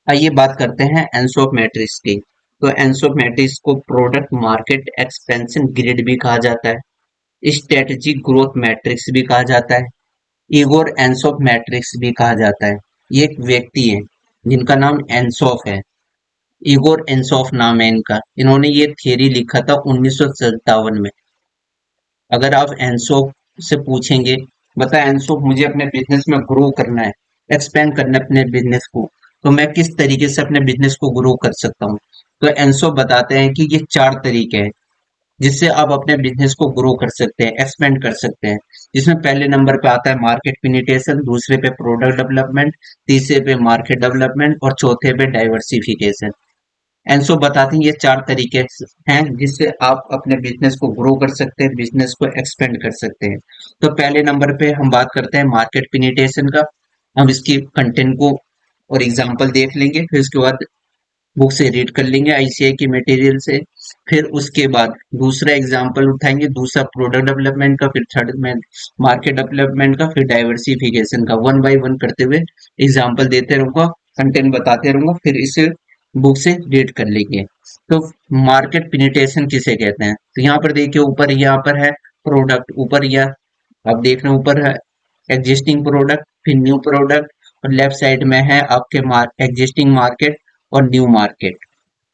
आइए बात करते हैं एनसॉफ मैट्रिक्स की। तो एनसॉफ मैट्रिक्स को प्रोडक्ट मार्केट एक्सपेंशन ग्रिड भी कहा जाता है, स्ट्रेटेजिक ग्रोथ मैट्रिक्स भी कहा जाता है, इगोर एनसॉफ मैट्रिक्स भी कहा जाता है। ये एक व्यक्ति है जिनका नाम एनसॉफ है। इगोर एनसॉफ नाम है इनका। इन्होंने ये थियरी लिखा था 1957 में। अगर आप एनसोफ से पूछेंगे, बता एनसोफ मुझे अपने बिजनेस में ग्रो करना है, एक्सपेंड करना है अपने बिजनेस को, तो मैं किस तरीके से अपने बिजनेस को ग्रो कर सकता हूँ। तो एनसोफ बताते हैं कि ये 4 तरीके हैं जिससे आप अपने बिजनेस को ग्रो कर सकते हैं, एक्सपेंड कर सकते हैं। जिसमें पहले नंबर पे आता है मार्केट पेनिट्रेशन, दूसरे पे प्रोडक्ट डेवलपमेंट, तीसरे पे मार्केट डेवलपमेंट और चौथे पे डाइवर्सिफिकेशन। एंसो बताते हैं ये 4 तरीके हैं जिससे आप अपने बिजनेस को ग्रो कर सकते हैं, बिजनेस को एक्सपेंड कर सकते हैं। तो पहले नंबर पे हम बात करते हैं मार्केट पेनिट्रेशन का। हम इसकी कंटेंट को और एग्जांपल देख लेंगे, फिर उसके बाद बुक से रीड कर लेंगे आईसीआई की मटेरियल से। फिर उसके बाद दूसरा एग्जांपल उठाएंगे, दूसरा प्रोडक्ट डेवलपमेंट का, फिर थर्ड में मार्केट डेवलपमेंट का, फिर डाइवर्सिफिकेशन का। वन बाय वन करते हुए एग्जांपल देते रहूंगा, कंटेंट बताते रहूंगा, फिर इसे बुक से रीड कर लेंगे। तो मार्केट पेनिट्रेशन किसे कहते हैं? तो यहाँ पर देखिए, ऊपर यहाँ पर है प्रोडक्ट, ऊपर यह आप देख रहे हैं ऊपर है एग्जिस्टिंग प्रोडक्ट, फिर न्यू प्रोडक्ट, और लेफ्ट साइड में है आपके एग्जिस्टिंग मार्केट और न्यू मार्केट।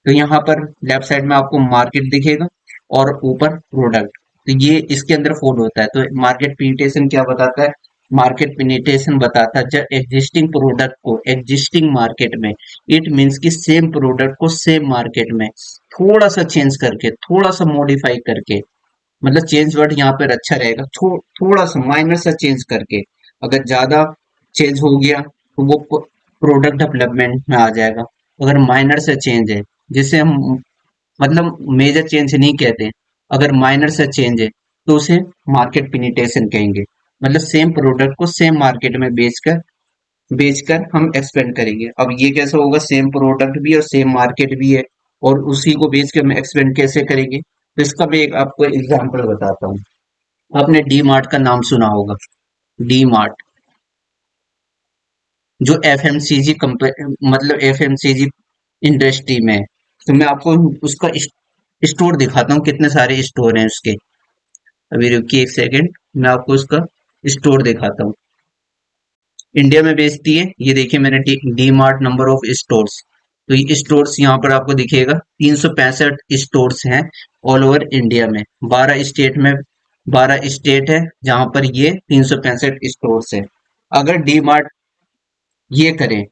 तो यहाँ पर लेफ्ट साइड में आपको मार्केट दिखेगा और ऊपर प्रोडक्ट। तो ये इसके अंदर फोल्ड होता है। तो मार्केट पेनिट्रेशन क्या बताता है? मार्केट पेनिट्रेशन बताता है जब एग्जिस्टिंग प्रोडक्ट को एग्जिस्टिंग मार्केट में, इट मीन्स कि सेम प्रोडक्ट को सेम मार्केट में थोड़ा सा चेंज करके, थोड़ा सा मॉडिफाई करके, मतलब चेंज वर्ड यहाँ पर अच्छा रहेगा, थोड़ा सा माइनर सा चेंज करके। अगर ज्यादा चेंज हो गया तो वो प्रोडक्ट डेवलपमेंट में आ जाएगा। अगर माइनर से चेंज है, जिसे हम मतलब मेजर चेंज नहीं कहते, अगर माइनर से चेंज है तो उसे मार्केट पेनिट्रेशन कहेंगे। मतलब सेम प्रोडक्ट को सेम मार्केट में बेचकर बेचकर हम एक्सपेंड करेंगे। अब ये कैसे होगा? सेम प्रोडक्ट भी और सेम मार्केट भी है और उसी को बेच के हम एक्सपेंड कैसे करेंगे? तो इसका मैं एक आपको एग्जांपल बताता हूँ। आपने डी मार्ट का नाम सुना होगा। डी मार्ट जो एफएमसीजी मतलब एफएमसीजी इंडस्ट्री में है। तो मैं आपको उसका स्टोर दिखाता हूँ, कितने सारे स्टोर हैं उसके। अभी रुकिए एक सेकंड, मैं आपको उसका स्टोर दिखाता हूँ। इंडिया में बेचती है, ये देखिए मैंने D mart number of stores. तो ये स्टोर्स यहाँ पर आपको दिखेगा 365 स्टोर्स हैं ऑल ओवर इंडिया में। 12 स्टेट है जहां पर ये 365 स्टोर्स है। अगर डी मार्ट ये करे,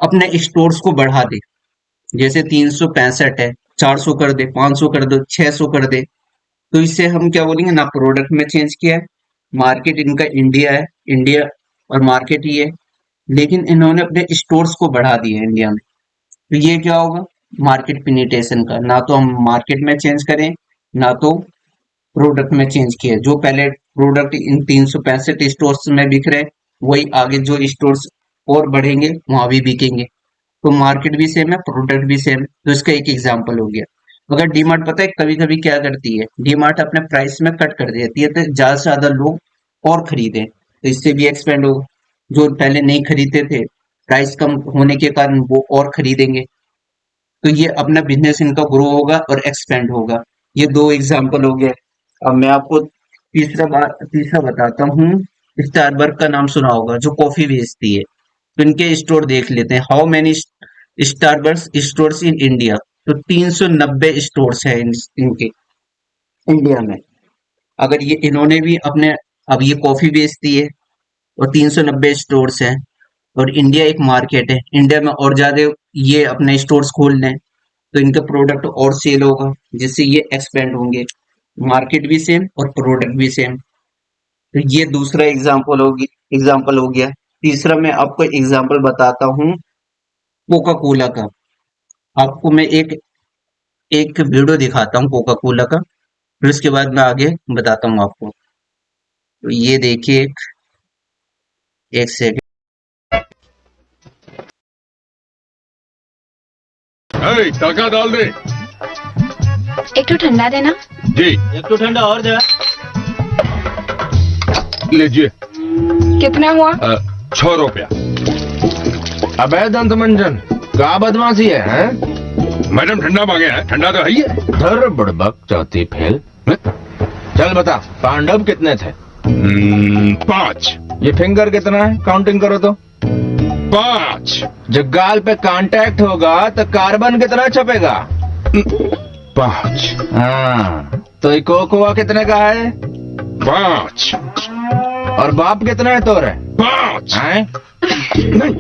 अपने स्टोर्स को बढ़ा दे, जैसे 365 है, 400 कर दे, 500 कर दे, 600 कर दे, तो इससे हम क्या बोलेंगे? ना प्रोडक्ट में चेंज किया है, मार्केट इनका इंडिया है, इंडिया और मार्केट ही है, लेकिन इन्होंने अपने स्टोर्स को बढ़ा दिए इंडिया में। तो ये क्या होगा? मार्केट पेनिट्रेशन का। ना तो हम मार्केट में चेंज करें, ना तो प्रोडक्ट में चेंज किए। जो पहले प्रोडक्ट इन 365 स्टोर्स में बिक रहे, वही आगे जो स्टोर्स और बढ़ेंगे वहां भी बिकेंगे। तो मार्केट भी सेम है, प्रोडक्ट भी सेम है। तो इसका एक एग्जांपल हो गया। अगर डीमार्ट पता है कभी कभी क्या करती है, डीमार्ट अपने प्राइस में कट कर देती है तो ज्यादा से ज्यादा लोग और खरीदें, तो इससे भी एक्सपेंड होगा। जो पहले नहीं खरीदते थे, प्राइस कम होने के कारण वो और खरीदेंगे। तो ये अपना बिजनेस इनका ग्रो होगा और एक्सपेंड होगा। ये दो एग्जाम्पल हो गए। अब मैं आपको तीसरा बताता हूँ। स्टारबर्ग का नाम सुना होगा, जो कॉफी बेचती है। तो इनके स्टोर देख लेते हैं। How many Starbucks stores in India? तो 390 स्टोर्स है इनके इंडिया में। अगर ये इन्होंने भी अपने, अब ये कॉफी बेचती है और 390 स्टोर्स हैं, और इंडिया एक मार्केट है, इंडिया में और ज्यादा ये अपने स्टोर्स खोल लें तो इनका प्रोडक्ट और सेल होगा, जिससे ये एक्सपेंड होंगे। मार्केट भी सेम और प्रोडक्ट भी सेम। तो ये दूसरा एग्जाम्पल हो गया। तीसरा मैं आपको एग्जाम्पल बताता हूँ कोका कोला का। आपको मैं एक एक वीडियो दिखाता हूँ कोका कोला का, फिर उसके बाद मैं आगे बताता हूँ आपको। तो ये देखिए, एक सेकंड। टाका डाल दे। एक तो ठंडा देना। जी एक तो ठंडा और दे। लीजिए। कितना हुआ? 6 रुपया। अबे दंत मंजन, का बदमाशी है? मैडम ठंडा मांगे हैं, ठंडा तो है ही है। धर बुड़बक चौथी फेल। चल बता, पांडव कितने थे? 5। ये फिंगर कितना है? काउंटिंग करो तो। 5। जब गाल पे कांटेक्ट होगा तो कार्बन कितना छपेगा? 5। हाँ, तो ये कोकोआ कितने का है? 5। और बाप कितना है तोरे? 5। हैं? नहीं,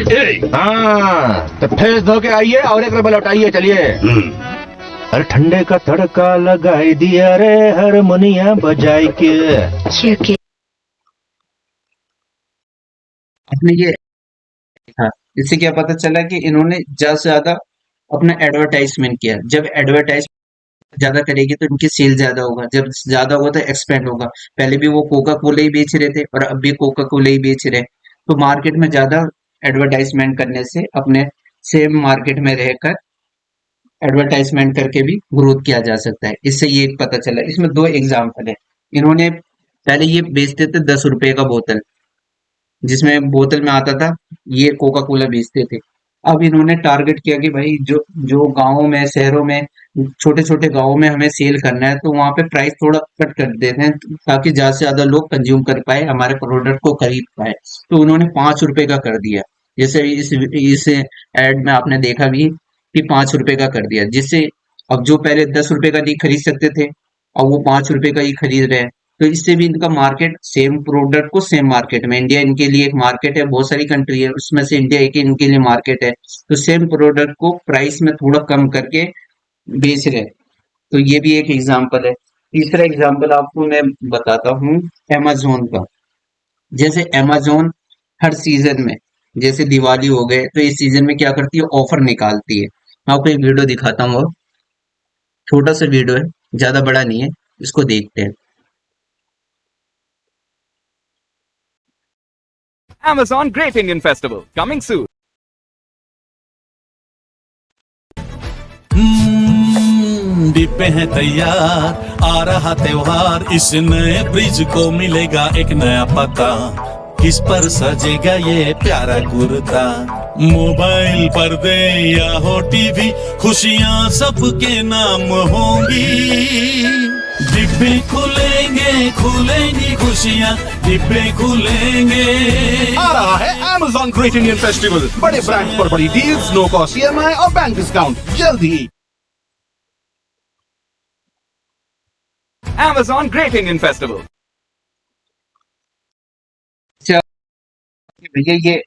1। हाँ, तो फेस धो के आइए और एक रुपये लौटाइए। चलिए। अरे ठंडे का तड़का लगाई दिया रे, हारमोनिया बजाई के। क्योंकि आपने ये देखा, इससे क्या पता चला कि इन्होंने ज्यादा से ज्यादा अपना एडवर्टाइजमेंट किया। जब एडवर्टाइज ज्यादा करेगी तो इनकी सेल ज्यादा होगा, जब ज्यादा होगा तो एक्सपेंड होगा। पहले भी वो कोका कोला ही बेच रहे थे और अब भी कोका कोला ही बेच रहे हैं। तो मार्केट में ज्यादा एडवर्टाइजमेंट करने से अपने सेम मार्केट में रहकर एडवर्टाइजमेंट करके भी ग्रोथ किया जा सकता है। इससे ये पता चला। इसमें दो एग्जाम्पल है। इन्होंने पहले ये बेचते थे 10 रुपए का बोतल, जिसमें बोतल में आता था, ये कोका कोला बेचते थे। अब इन्होंने टारगेट किया कि भाई जो जो गाँव में, शहरों में, छोटे छोटे गाँव में हमें सेल करना है, तो वहां पे प्राइस थोड़ा कट कर देते हैं ताकि ज्यादा से ज्यादा लोग कंज्यूम कर पाए, हमारे प्रोडक्ट को खरीद पाए। तो उन्होंने 5 रुपए का कर दिया। जैसे इस एड में आपने देखा भी कि 5 रुपए का कर दिया, जिससे अब जो पहले 10 रुपए का नहीं खरीद सकते थे, अब वो 5 रुपए का ही खरीद रहे हैं। तो इससे भी इनका मार्केट, सेम प्रोडक्ट को सेम मार्केट में, इंडिया इनके लिए एक मार्केट है, बहुत सारी कंट्री है उसमें से इंडिया एक इनके लिए मार्केट है, तो सेम प्रोडक्ट को प्राइस में थोड़ा कम करके बेच रहे हैं। तो ये भी एक एग्जांपल है। तीसरा एग्जांपल आपको मैं बताता हूँ अमेजोन का। जैसे अमेजोन हर सीजन में, जैसे दिवाली हो गए तो इस सीजन में क्या करती है, ऑफर निकालती है। मैं आपको एक वीडियो दिखाता हूँ, और छोटा सा वीडियो है, ज्यादा बड़ा नहीं है, इसको देखते हैं। Amazon Great Indian Festival coming soon. डिब्बे हैं तैयार, आ रहा त्योहार, इस नए ब्रिज को मिलेगा एक नया पता। किस पर सजेगा ये प्यारा कुर्ता, मोबाइल पर्दे या हो टीवी, खुशियां सबके नाम होंगी। डिब्बे खुलेंगे, खुलेंगी खुशियां, डिब्बे खुलेंगे। आ रहा है Amazon Great Indian Festival, बड़े ब्रांड्स पर बड़ी डील्स, नो कॉस्ट EMI और बैंक डिस्काउंट जल्द ही। Amazon Great Indian Festival. अच्छा, भैया ये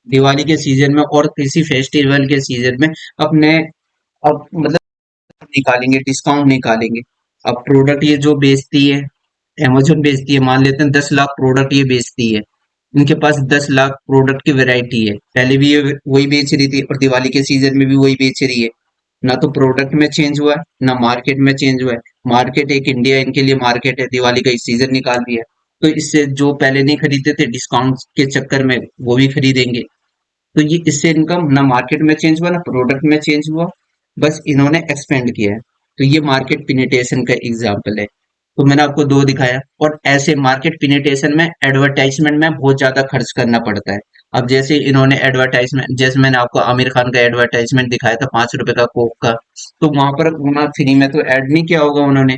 दिवाली के सीजन में और किसी फेस्टिवल के सीजन में अपने, अब मतलब निकालेंगे, डिस्काउंट निकालेंगे। अब प्रोडक्ट ये जो बेचती है, अमेजोन बेचती है, मान लेते हैं 10 लाख प्रोडक्ट ये बेचती है। इनके पास 10 लाख प्रोडक्ट की वैरायटी है, पहले भी ये वही बेच रही थी और दिवाली के सीजन में भी वही बेच रही है। ना तो प्रोडक्ट में चेंज हुआ है, ना मार्केट में चेंज हुआ है। मार्केट एक इंडिया इनके लिए मार्केट है, दिवाली का सीजन निकाल दिया, तो इससे जो पहले नहीं खरीदते थे डिस्काउंट के चक्कर में, वो भी खरीदेंगे। तो ये इससे इनकम ना मार्केट में चेंज हुआ, ना प्रोडक्ट में चेंज हुआ, बस इन्होंने एक्सपेंड किया है। तो ये मार्केट पिनिटेशन का एग्जाम्पल है। तो मैंने आपको दो दिखाया, और ऐसे मार्केट पिनिटेशन में एडवर्टाइजमेंट में बहुत ज्यादा खर्च करना पड़ता है। अब जैसे इन्होंने एडवर्टाइजमेंट, जैसे मैंने आपको आमिर खान का एडवर्टाइजमेंट दिखाया था 5 रुपए का कोक का, तो वहां पर वहां फ्री में तो ऐड नहीं किया होगा उन्होंने,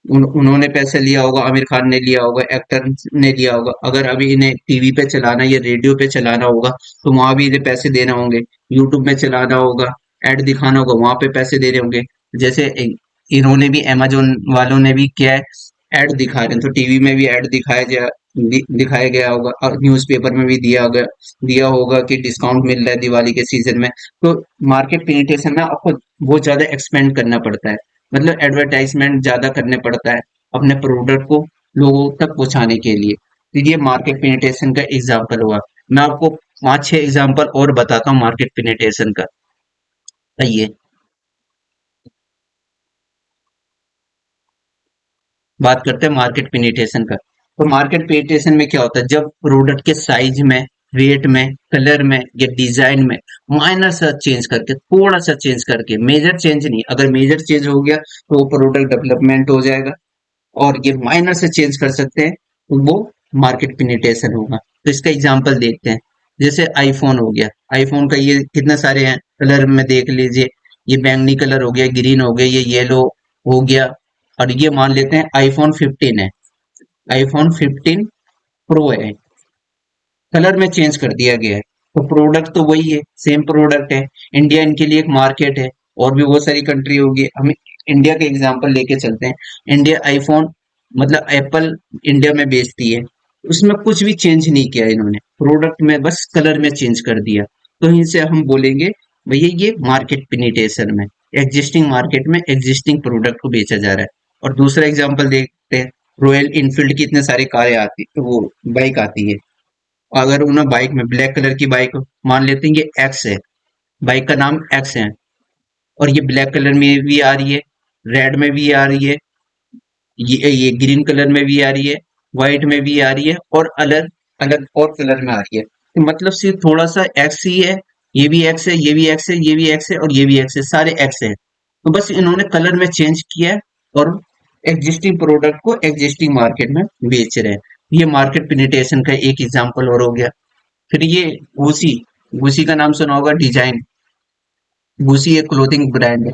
उन्होंने पैसे लिया होगा, आमिर खान ने लिया होगा, एक्टर ने लिया होगा। अगर अभी इन्हें टीवी पे चलाना या रेडियो पे चलाना होगा तो वहां भी इन्हें पैसे देना होंगे, यूट्यूब में चलाना होगा, एड दिखाना होगा, वहां पे पैसे देने होंगे। जैसे इन्होंने भी, अमेजोन वालों ने भी क्या है, एड दिखा रहे हैं, तो टीवी में भी एड दिखाया गया होगा, और न्यूज़पेपर में भी दिया होगा कि डिस्काउंट मिल रहा है दिवाली के सीजन में। तो मार्केट पेनिट्रेशन में आपको बहुत ज्यादा एक्सपेंड करना पड़ता है, मतलब एडवर्टाइजमेंट ज्यादा करने पड़ता है अपने प्रोडक्ट को लोगों तक पहुंचाने के लिए। तो ये मार्केट पेनिट्रेशन का एग्जाम्पल हुआ। मैं आपको 5-6 एग्जाम्पल और बताता हूँ मार्केट पेनिट्रेशन का। आइए बात करते हैं मार्केट पेनिट्रेशन का। तो मार्केट पेनिट्रेशन में क्या होता है, जब प्रोडक्ट के साइज में, वेट में, कलर में या डिजाइन में माइनर सा चेंज करके, थोड़ा सा चेंज करके, मेजर चेंज नहीं, अगर मेजर चेंज हो गया तो वो प्रोडक्ट डेवलपमेंट हो जाएगा, और ये माइनर से चेंज कर सकते हैं तो वो मार्केट पेनिट्रेशन होगा। तो इसका एग्जांपल देखते हैं। जैसे आईफोन हो गया, आईफोन का ये कितने सारे हैं कलर में देख लीजिए, ये बैंगनी कलर हो गया, ग्रीन हो गया, ये येलो हो गया, और ये मान लेते हैं आईफोन 15 है, आईफोन 15 प्रो है, कलर में चेंज कर दिया गया है। तो प्रोडक्ट तो वही है, सेम प्रोडक्ट है। इंडिया इनके लिए एक मार्केट है, और भी बहुत सारी कंट्री होगी। हम इंडिया का एग्जांपल लेके चलते हैं। इंडिया आईफोन मतलब एप्पल इंडिया में बेचती है, उसमें कुछ भी चेंज नहीं किया इन्होंने, प्रोडक्ट में बस कलर में चेंज कर दिया। तो इनसे हम बोलेंगे भैया ये मार्केट पेनिट्रेशन में, एग्जिस्टिंग मार्केट में एग्जिस्टिंग प्रोडक्ट को बेचा जा रहा है। और दूसरा एग्जांपल देखते हैं, रॉयल इनफील्ड की इतने सारे कारें आती, तो वो बाइक आती है, अगर उन्हें बाइक में ब्लैक कलर की बाइक मान लेते हैं, ये एक्स है, बाइक का नाम एक्स है, और ये ब्लैक कलर में भी आ रही है, रेड में भी आ रही है, ये ग्रीन कलर में भी आ रही है, व्हाइट में भी आ रही है, और अलग अलग और कलर में आ रही है। तो मतलब सिर्फ थोड़ा सा एक्स ही है, ये भी एक्स है, ये भी एक्स है, ये भी एक्स है, और ये भी एक्स है, सारे एक्स है। तो बस इन्होंने कलर में चेंज किया है, और एग्जिस्टिंग प्रोडक्ट को एग्जिस्टिंग मार्केट में बेच रहे हैं। ये मार्केट पेनिट्रेशन का एक एग्जांपल और हो गया। फिर ये गुसी, गुसी का नाम सुना होगा, डिजाइन, गुसी एक क्लोथिंग ब्रांड है,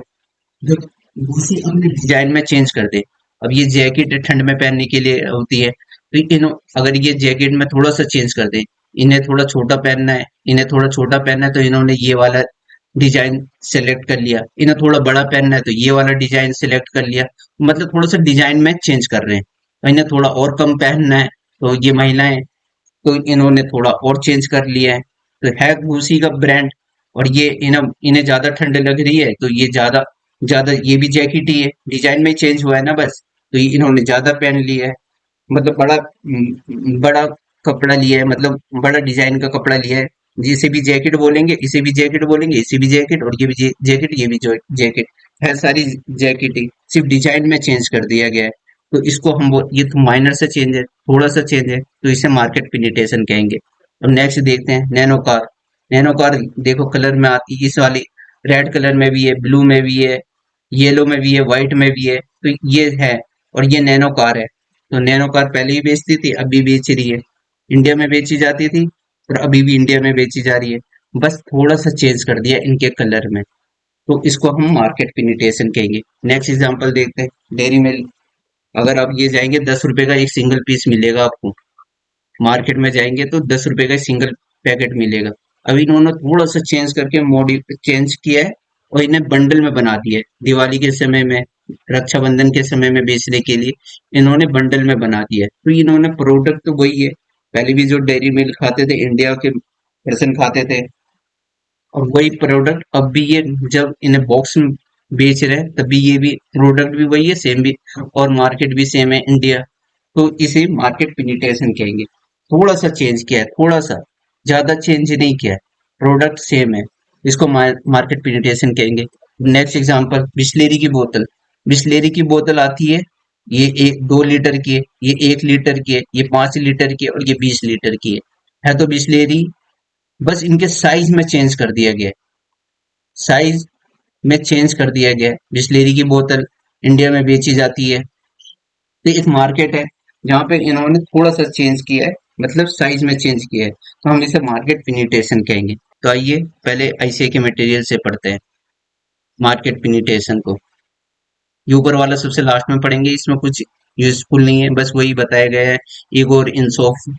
जो गुसी अपने डिजाइन में चेंज कर दे। अब ये जैकेट ठंड में पहनने के लिए होती है, तो अगर ये जैकेट में थोड़ा सा चेंज कर दे, इन्हें थोड़ा छोटा पहनना है, इन्हें थोड़ा छोटा पहनना है, तो इन्होंने ये वाला डिजाइन सेलेक्ट कर लिया, इन्हें थोड़ा बड़ा पहनना है तो ये वाला डिजाइन सेलेक्ट कर लिया। मतलब थोड़ा सा डिजाइन में चेंज कर रहे हैं। और इन्हें थोड़ा और कम पहनना है, तो ये महिलाएं, तो इन्होंने थोड़ा और चेंज कर लिया है। तो है गुसी का ब्रांड, और ये इन्हें इन्हें ज्यादा ठंड लग रही है, तो ये ज्यादा ज्यादा ये भी जैकेट ही है, डिजाइन में चेंज हुआ है ना बस, तो ये इन्होंने ज्यादा पहन लिया है। मतलब बड़ा कपड़ा लिया है, मतलब बड़ा डिजाइन का कपड़ा लिया है। जिसे भी जैकेट बोलेंगे, इसे भी जैकेट बोलेंगे, इसे भी जैकेट, और ये भी जैकेट, ये भी जैकेट है, सारी जैकेट ही सिर्फ डिजाइन में चेंज कर दिया गया है। तो इसको हम ये तो माइनर से चेंज है, थोड़ा सा चेंज है, तो इसे मार्केट पेनिट्रेशन कहेंगे। अब नेक्स्ट देखते हैं नैनो कार। नैनो कार देखो कलर में आती है, इस वाली रेड कलर में भी है, ब्लू में भी है, येलो में भी है, व्हाइट में भी है, तो ये है, और ये नैनो कार है। तो नैनो कार पहले ही बेचती थी, अभी बेच रही है, इंडिया में बेची जाती थी, और अभी भी इंडिया में बेची जा रही है, बस थोड़ा सा चेंज कर दिया इनके कलर में। तो इसको हम मार्केट पेनिट्रेशन कहेंगे। नेक्स्ट एग्जांपल देखते हैं, डेयरी मिल्क। अगर आप ये जाएंगे 10 रुपए का एक सिंगल पीस मिलेगा आपको, मार्केट में जाएंगे तो 10 रुपए का सिंगल पैकेट मिलेगा। अभी इन्होंने थोड़ा सा चेंज करके चेंज किया है, और इन्हें बंडल में बना दिया है। दिवाली के समय में, रक्षाबंधन के समय में बेचने के लिए इन्होंने बंडल में बना दिया है। तो इन्होंने प्रोडक्ट तो वही है, पहले भी जो डेयरी मिल्क खाते थे, इंडिया के पर्सन खाते थे, और वही प्रोडक्ट अब भी ये जब इन्हें बॉक्स में बेच रहे हैं, तभी ये भी प्रोडक्ट भी वही है, सेम भी, और मार्केट भी सेम है इंडिया। तो इसे मार्केट पेनिट्रेशन कहेंगे। थोड़ा सा चेंज किया है, थोड़ा सा, ज्यादा चेंज नहीं किया है, प्रोडक्ट सेम है, इसको मार्केट पेनिट्रेशन कहेंगे। नेक्स्ट एग्जांपल, बिस्लेरी की बोतल। बिस्लेरी की बोतल आती है, ये 2 लीटर की है, ये 1 लीटर की है, ये 5 लीटर की है, और ये 20 लीटर की है तो बिस्लेरी, बस इनके साइज में चेंज कर दिया गया है, साइज में चेंज कर दिया गया है। बिस्लेरी की बोतल इंडिया में बेची जाती है, तो एक मार्केट है जहाँ पे इन्होंने थोड़ा सा चेंज किया है, मतलब साइज में चेंज किया है, तो हम इसे मार्केट पेनिट्रेशन कहेंगे। तो आइए पहले आईसीए के मटेरियल से पढ़ते हैं मार्केट पेनिट्रेशन को। ये ऊपर वाला सबसे लास्ट में पढ़ेंगे, इसमें कुछ यूजफुल नहीं है, बस वही बताया गया है ईगो और इंसॉफ,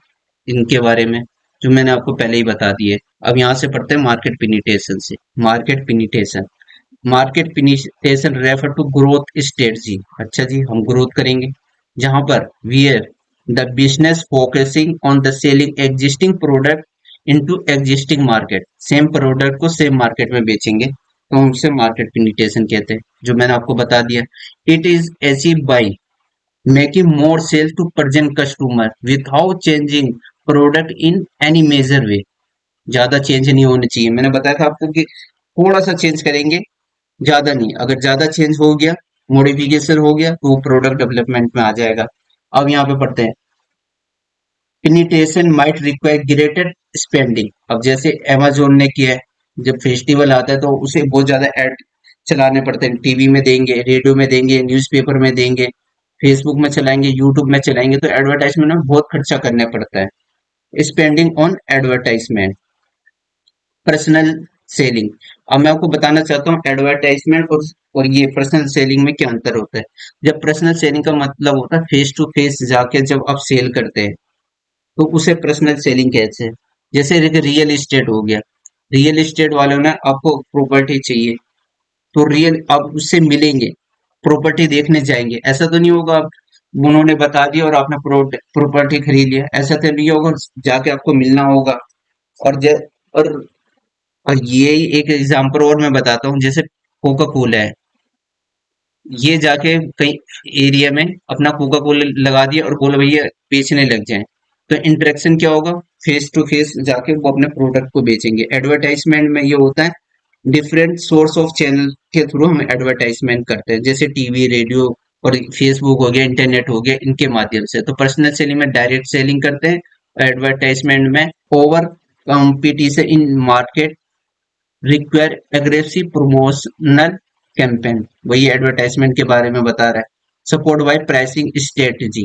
इनके बारे में जो मैंने आपको पहले ही बता दिए। अब यहाँ से पढ़ते हैं मार्केट पेनिट्रेशन से। Market penetration, market penetration refer to growth strategy. अच्छा जी, हम ग्रोथ करेंगे जहां पर where the business focusing on the selling existing product into existing market. Same product को सेम मार्केट में बेचेंगे, तो हम उसे मार्केट पेनिट्रेशन कहते हैं, जो मैंने आपको बता दिया। It is achieve by making more sale to present customer without changing product in any major way. ज्यादा चेंज नहीं होने चाहिए, मैंने बताया था आपको कि थोड़ा सा चेंज करेंगे, ज्यादा नहीं। अगर ज्यादा चेंज हो गया, मॉडिफिकेशन हो गया, तो वो प्रोडक्ट डेवलपमेंट में आ जाएगा। अब यहाँ पे पढ़ते हैं, penetration might require greater spending. अब जैसे अमेजोन ने किया है, जब फेस्टिवल आता है तो उसे बहुत ज्यादा एड चलाने पड़ते हैं, टीवी में देंगे, रेडियो में देंगे, न्यूज़पेपर में देंगे, फेसबुक में चलाएंगे, यूट्यूब में चलाएंगे, तो एडवर्टाइजमेंट में बहुत खर्चा करना पड़ता है। Spending on advertisement personal selling. अब मैं आपको बताना चाहता हूँ एडवर्टाइजमेंट और ये पर्सनल सेलिंग में क्या अंतर होता है। जब पर्सनल सेलिंग का मतलब होता है फेस टू फेस जाके जब आप सेल करते हैं तो उसे पर्सनल सेलिंग कहते हैं। जैसे रियल एस्टेट हो गया, रियल एस्टेट वालों ने आपको प्रॉपर्टी चाहिए तो रियल आप उससे मिलेंगे, प्रॉपर्टी देखने जाएंगे। ऐसा तो नहीं होगा आप उन्होंने बता दिया और आपने प्रॉपर्टी खरीद लिया, ऐसा तो नहीं होगा। जाके आपको मिलना होगा। और और ये एक एग्जांपल और मैं बताता हूँ, जैसे कोका कोला है, ये जाके कई एरिया में अपना कोका कोला लगा दिया और बोला भैया बेचने लग जाए, तो इंटरेक्शन क्या होगा, फेस टू फेस जाके वो अपने प्रोडक्ट को बेचेंगे। एडवर्टाइजमेंट में ये होता है डिफरेंट सोर्स ऑफ चैनल के थ्रू हम एडवर्टाइजमेंट करते हैं, जैसे टीवी, रेडियो और फेसबुक हो गया, इंटरनेट हो गया, इनके माध्यम से। तो पर्सनल सेलिंग में डायरेक्ट सेलिंग करते हैं, एडवर्टाइजमेंट में over competition in market require aggressive promotional campaign, वही एडवर्टाइजमेंट के बारे में बता रहा है। सपोर्ट बाय प्राइसिंग स्ट्रेटजी,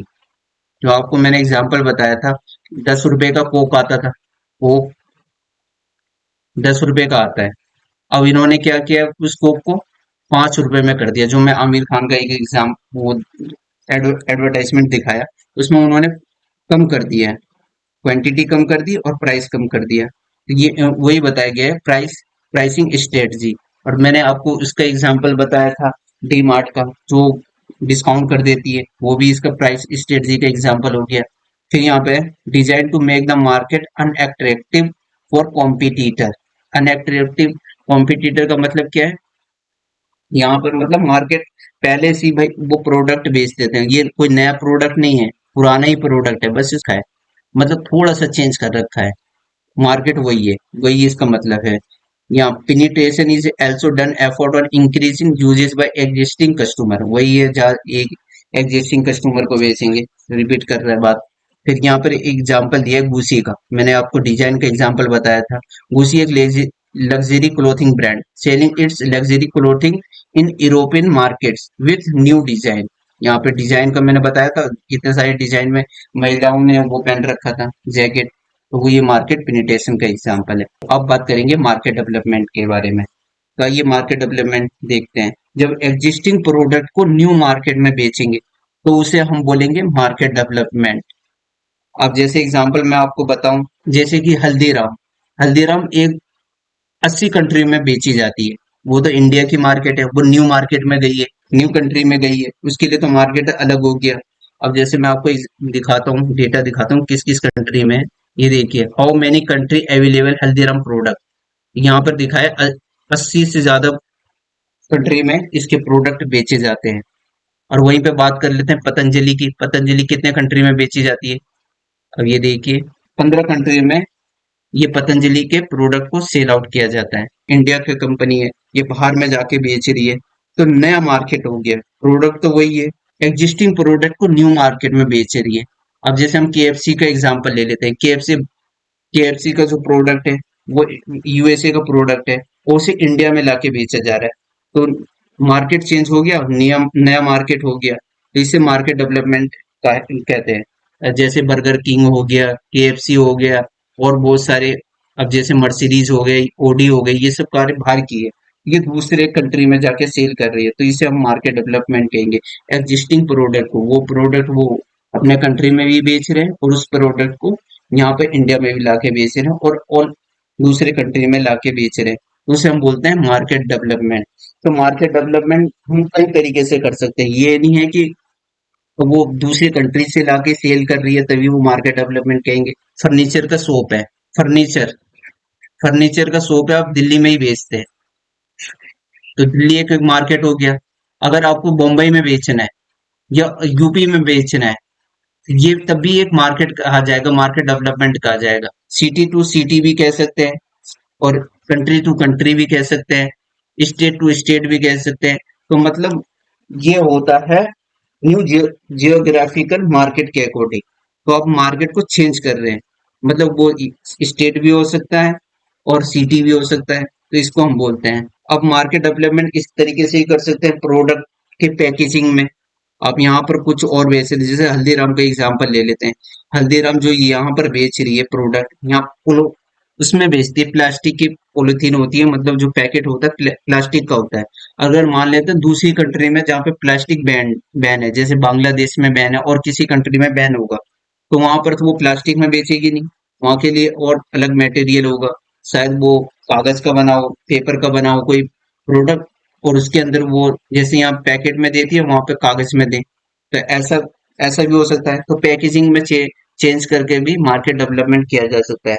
जो आपको मैंने एग्जांपल बताया था, 10 रुपए का कोक आता था, कोक 10 रुपए का आता है। अब इन्होंने क्या किया, उस कोक को 5 रुपए में कर दिया। जो मैं आमिर खान का एक एग्जाम वो एडवर्टाइजमेंट दिखाया, उसमें उन्होंने कम कर दिया है, क्वांटिटी कम कर दी और प्राइस कम कर दिया। तो ये वही बताया गया है प्राइसिंग स्ट्रेटजी। और मैंने आपको उसका एग्जांपल बताया था डी मार्ट का, जो डिस्काउंट कर देती है, वो भी इसका प्राइस स्ट्रेटजी का एग्जांपल हो गया। फिर यहाँ पे design to make the market unattractive for competitor. Unattractive competitor का मतलब क्या है, यहाँ पर मतलब मार्केट पहले से ही भाई वो प्रोडक्ट बेच देते हैं, ये कोई नया प्रोडक्ट नहीं है, पुराना ही प्रोडक्ट है, बस इसका है मतलब थोड़ा सा चेंज कर रखा है, मार्केट वही है, वही इसका मतलब है। यहाँ penetration is also done effort on increasing uses by existing customer, वही है जहाँ एक एग्जिस्टिंग कस्टमर को बेचेंगे, रिपीट कर रहा है बात। फिर यहाँ पर एग्जांपल दिया है गुसी का, मैंने आपको डिजाइन का एग्जांपल बताया था। गुसी एक luxury clothing brand selling it's luxury clothing in European markets with new design. यहाँ पे डिजाइन का मैंने बताया था, कितने सारे डिजाइन में महिलाओं ने वो पहन रखा था जैकेट, तो वो ये मार्केट पेनिट्रेशन का एग्जांपल है। अब बात करेंगे मार्केट डेवलपमेंट के बारे में। तो ये मार्केट डेवलपमेंट देखते हैं, जब एग्जिस्टिंग प्रोडक्ट को न्यू मार्केट में बेचेंगे तो उसे हम बोलेंगे मार्केट डेवलपमेंट। अब जैसे एग्जांपल मैं आपको बताऊं, जैसे कि हल्दीराम, हल्दीराम एक 80 कंट्री में बेची जाती है, वो तो इंडिया की मार्केट है, वो न्यू मार्केट में गई है, न्यू कंट्री में गई है, उसके लिए तो मार्केट अलग हो गया। अब जैसे मैं आपको दिखाता हूँ, डेटा दिखाता हूँ किस किस कंट्री में है। ये देखिए how many country available Haldiram product, यहाँ पर दिखाया 80 से ज्यादा कंट्री में इसके प्रोडक्ट बेचे जाते हैं। और वहीं पे बात कर लेते हैं पतंजलि की, पतंजलि कितने कंट्री में बेची जाती है। अब ये देखिए 15 कंट्री में ये पतंजलि के प्रोडक्ट को सेल आउट किया जाता है। इंडिया की कंपनी है, ये बाहर में जाके बेच रही है, तो नया मार्केट हो गया। प्रोडक्ट तो वही है, एग्जिस्टिंग प्रोडक्ट को न्यू मार्केट में बेच रही है। अब जैसे हम केएफसी का एग्जांपल ले लेते हैं, केएफसी का जो प्रोडक्ट है वो यूएसए का प्रोडक्ट है, और उसे इंडिया में लाके बेचा जा रहा है, तो मार्केट चेंज हो गया, नया मार्केट हो गया, तो इसे मार्केट डेवलपमेंट कहते हैं। जैसे बर्गर किंग हो गया, केएफसी हो गया, और बहुत सारे, अब जैसे मर्सिडीज हो गई, ओडी हो गई, ये सब कारें बाहर की है, ये दूसरे कंट्री में जाके सेल कर रही है, तो इसे हम मार्केट डेवलपमेंट कहेंगे। एग्जिस्टिंग प्रोडक्ट को, वो प्रोडक्ट वो अपने कंट्री में भी बेच रहे हैं और उस प्रोडक्ट को यहाँ पे इंडिया में भी लाके बेच रहे हैं और दूसरे कंट्री में लाके बेच रहे हैं, तो उसे हम बोलते हैं मार्केट डेवलपमेंट। तो मार्केट डेवलपमेंट हम कई तरीके से कर सकते हैं, ये नहीं है कि वो दूसरी कंट्री से लाके सेल कर रही है तभी वो मार्केट डेवलपमेंट कहेंगे। फर्नीचर का शॉप है, फर्नीचर का शॉप है, आप दिल्ली में ही बेचते हैं, तो दिल्ली एक मार्केट हो गया। अगर आपको बम्बई में बेचना है या यूपी में बेचना है, ये तब भी एक मार्केट कहा जाएगा, मार्केट डेवलपमेंट कहा जाएगा। सिटी टू सिटी भी कह सकते हैं और कंट्री टू कंट्री भी कह सकते हैं, स्टेट टू स्टेट भी कह सकते हैं। तो मतलब ये होता है न्यू जियोग्राफिकल मार्केट के अकॉर्डिंग, तो आप मार्केट को चेंज कर रहे हैं, मतलब वो स्टेट भी हो सकता है और सिटी भी हो सकता है, तो इसको हम बोलते हैं। अब मार्केट डेवलपमेंट इस तरीके से ही कर सकते हैं प्रोडक्ट के पैकेजिंग में। आप यहाँ पर कुछ और बेच रहे, जैसे हल्दीराम का एग्जांपल ले लेते हैं, हल्दीराम जो यहाँ पर बेच रही है प्रोडक्ट, यहाँ उसमें बेचती है। प्लास्टिक की पॉलिथीन होती है, मतलब जो पैकेट होता है प्लास्टिक का होता है। अगर मान लेते हैं दूसरी कंट्री में जहाँ पे प्लास्टिक बैन बैन है, जैसे बांग्लादेश में बैन है और किसी कंट्री में बैन होगा, तो वहां पर तो वो प्लास्टिक में बेचेगी नहीं, वहां के लिए और अलग मटेरियल होगा। शायद वो कागज का बना हो, पेपर का बना हो कोई प्रोडक्ट, और उसके अंदर वो जैसे यहाँ पैकेट में देती है वहां पे कागज में दे। तो ऐसा ऐसा भी हो सकता है। तो पैकेजिंग में चेंज करके भी मार्केट डेवलपमेंट किया जा सकता है।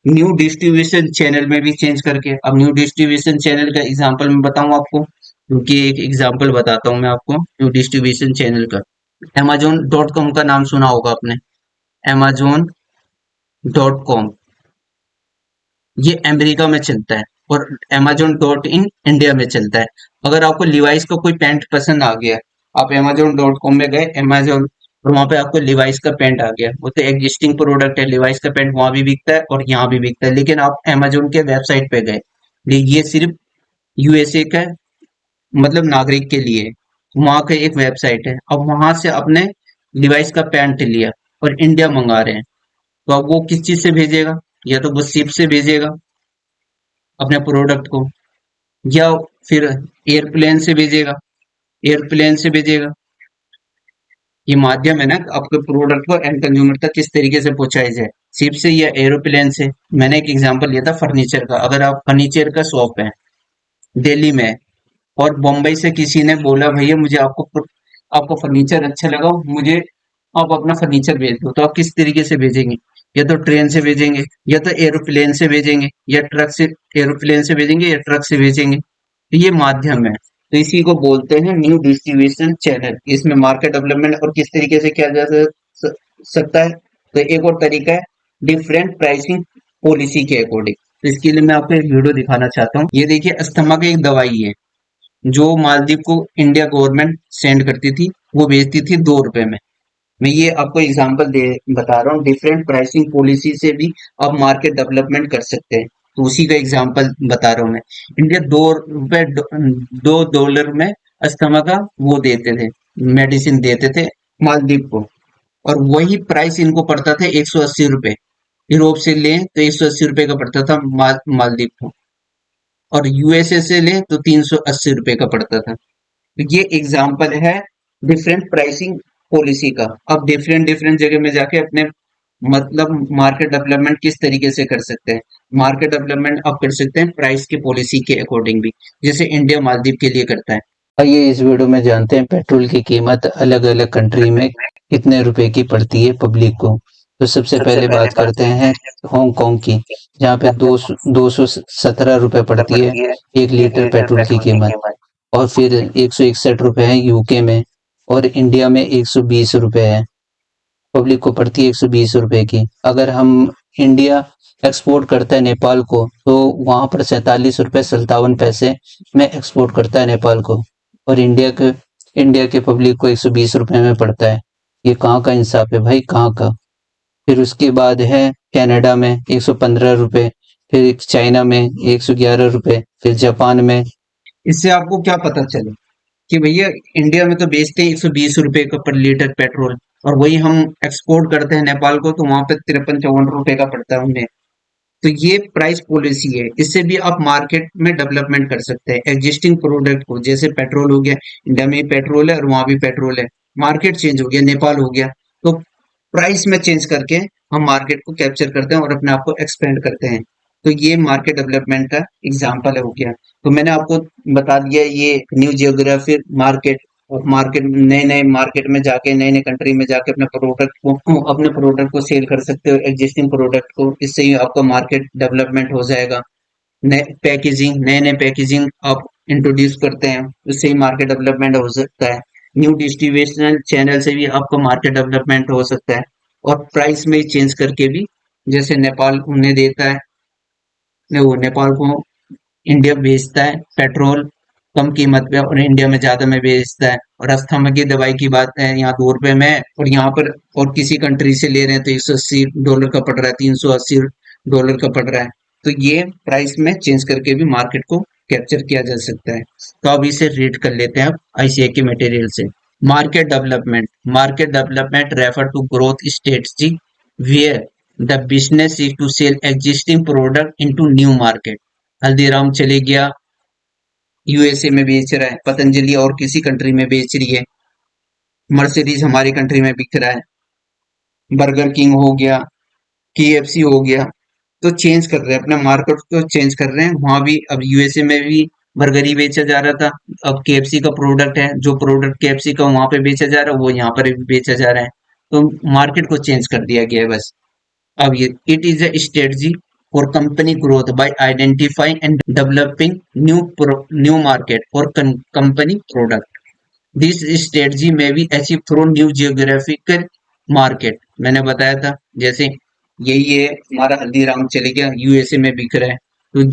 न्यू डिस्ट्रीब्यूशन चैनल में भी चेंज करके। अब न्यू डिस्ट्रीब्यूशन चैनल का एग्जांपल मैं बताऊं आपको, क्योंकि एक एग्जांपल बताता हूं मैं आपको न्यू डिस्ट्रीब्यूशन चैनल का। Amazon.com का नाम सुना होगा आपने। Amazon.com ये अमेरिका में चलता है और Amazon.in इंडिया में चलता है। अगर आपको लिवाइस का कोई पैंट पसंद आ गया, आप Amazon.com में गए, Amazon, और वहां पे आपको लिवाइस का पैंट आ गया, वो तो एग्जिस्टिंग प्रोडक्ट है, लिवाइस का पैंट वहां भी बिकता है और यहाँ भी बिकता है, लेकिन आप Amazon के वेबसाइट पे गए, ये सिर्फ यूएसए का मतलब नागरिक के लिए, वहां का एक वेबसाइट है। अब वहां से आपने लिवाइस का पैंट लिया और इंडिया मंगा रहे हैं, तो अब वो किस चीज से भेजेगा? या तो वो शिप से भेजेगा अपने प्रोडक्ट को, या फिर एयरप्लेन से भेजेगा। एयरप्लेन से भेजेगा, ये माध्यम है ना आपके प्रोडक्ट को एंड कंज्यूमर तक किस तरीके से पहुंचाया जाए, शिप से या एरोप्लेन से। मैंने एक एग्जांपल लिया था फर्नीचर का। अगर आप फर्नीचर का शॉप है दिल्ली में, और बम्बई से किसी ने बोला भैया मुझे आपको फर्नीचर अच्छा लगा, मुझे आप अपना फर्नीचर भेज दो, तो आप किस तरीके से भेजेंगे? या तो ट्रेन से भेजेंगे, या तो एरोप्लेन से भेजेंगे, या ट्रक से, एरोप्लेन से भेजेंगे या ट्रक से भेजेंगे। तो ये माध्यम है, तो इसी को बोलते हैं न्यू डिस्ट्रीब्यूशन चैनल। इसमें मार्केट डेवलपमेंट और किस तरीके से किया जा सकता है? तो एक और तरीका है डिफरेंट प्राइसिंग पॉलिसी के अकॉर्डिंग। तो इसके लिए मैं आपको एक वीडियो दिखाना चाहता हूँ। ये देखिए, अस्थमा की एक दवाई है जो मालदीव को इंडिया गवर्नमेंट सेंड करती थी, वो बेचती थी 2 रुपए में। मैं ये आपको एग्जांपल दे बता रहा हूँ, डिफरेंट प्राइसिंग पॉलिसी से भी आप मार्केट डेवलपमेंट कर सकते हैं। तो उसी का एग्जांपल बता रहा हूँ मैं। इंडिया 2 रुपए 2 डॉलर में अस्थमा का वो देते थे, मेडिसिन देते थे मालदीव को, और वही प्राइस इनको पड़ता था 180 रुपए। यूरोप से लें तो 180 रुपए का पड़ता था मालदीव को, और यूएसए से लें तो 380 रुपए का पड़ता था। तो ये एग्जाम्पल है डिफरेंट प्राइसिंग पॉलिसी का। अब डिफरेंट डिफरेंट जगह में जाके अपने मतलब मार्केट डेवलपमेंट किस तरीके से कर सकते हैं? मार्केट डेवलपमेंट आप कर सकते हैं प्राइस की पॉलिसी के अकॉर्डिंग भी, जैसे इंडिया मालदीव के लिए करता है। आइए इस वीडियो में जानते हैं पेट्रोल की कीमत अलग अलग कंट्री में कितने रुपए की पड़ती है पब्लिक को। तो सबसे पहले बात करते हैं हांगकांग की, जहाँ पे 217 रुपए पड़ती है 1 लीटर पेट्रोल की कीमत। और फिर 161 रुपए है यूके में, और इंडिया में 120 रुपए है, पब्लिक को पड़ती है 120 रुपए की। अगर हम इंडिया एक्सपोर्ट करता है नेपाल को, तो वहां पर 47 रुपए 57 पैसे में एक्सपोर्ट करता है नेपाल को, और इंडिया के पब्लिक को 120 रुपए में पड़ता है। ये कहाँ का इंसाफ है भाई, कहाँ का? फिर उसके बाद है कनाडा में 115 रुपए, फिर चाइना में 111 रुपए, फिर जापान में। इससे आपको क्या पता चले कि भैया इंडिया में तो बेचते हैं 120 रुपए का पर लीटर पेट्रोल, और वही हम एक्सपोर्ट करते हैं नेपाल को, तो वहां पे 53-54 रुपए का पड़ता है उन्हें। तो ये प्राइस पॉलिसी है, इससे भी आप मार्केट में डेवलपमेंट कर सकते हैं एग्जिस्टिंग प्रोडक्ट को। जैसे पेट्रोल हो गया, इंडिया में पेट्रोल है और वहां भी पेट्रोल है, मार्केट चेंज हो गया, नेपाल हो गया, तो प्राइस में चेंज करके हम मार्केट को कैप्चर करते हैं और अपने आप को एक्सपेंड करते हैं। तो ये मार्केट डेवलपमेंट का एग्जाम्पल हो गया। तो मैंने आपको बता दिया ये न्यू जियोग्राफी मार्केट, और मार्केट नए नए मार्केट में जाके नए नए कंट्री में जाके अपने प्रोडक्ट को सेल कर सकते हो, एग्जिस्टिंग प्रोडक्ट को। इससे ही आपका मार्केट डेवलपमेंट हो जाएगा। नए नए पैकेजिंग आप इंट्रोड्यूस करते हैं, उससे ही मार्केट डेवलपमेंट हो सकता है। न्यू डिस्ट्रीब्यूशन चैनल से भी आपका मार्केट डेवलपमेंट हो सकता है, और प्राइस में चेंज करके भी, जैसे नेपाल उन्हें देता है, वो नेपाल को इंडिया बेचता है पेट्रोल कम कीमत पे, और इंडिया में ज्यादा में बेचता है। और अस्थमा की दवाई की बात है, यहाँ 2 रुपए में है, और यहाँ पर और किसी कंट्री से ले रहे हैं तो 180 डॉलर का पड़ रहा है, 380 डॉलर का पड़ रहा है। तो ये प्राइस में चेंज करके भी मार्केट को कैप्चर किया जा सकता है। तो अब इसे रीड कर लेते हैं आईसीए के मटेरियल से। Market development refer to growth strategy where the business is to sell existing product into new market. Haldiram चले गया, यूएसए में बेच रहा है, पतंजलि और किसी कंट्री में बेच रही है, मर्सिडीज हमारी कंट्री में बिक रहा है, बर्गर किंग हो गया, केएफसी हो गया। तो चेंज कर रहे हैं अपना मार्केट को, चेंज कर रहे हैं। वहां भी अब यूएसए में भी बर्गर ही बेचा जा रहा था, अब केएफसी का प्रोडक्ट है, जो प्रोडक्ट केएफसी का वहां पे बेचा जा रहा है वो यहाँ पर भी बेचा जा रहा है। तो मार्केट को चेंज कर दिया गया है बस। अब ये it is a strategy for company growth by identifying and developing new market for company product. This strategy may be achieve through new geographical market. मैंने बताया था जैसे यही है, हमारा हल्दीराम चले गया, यूएसए में बिक रहा है, तो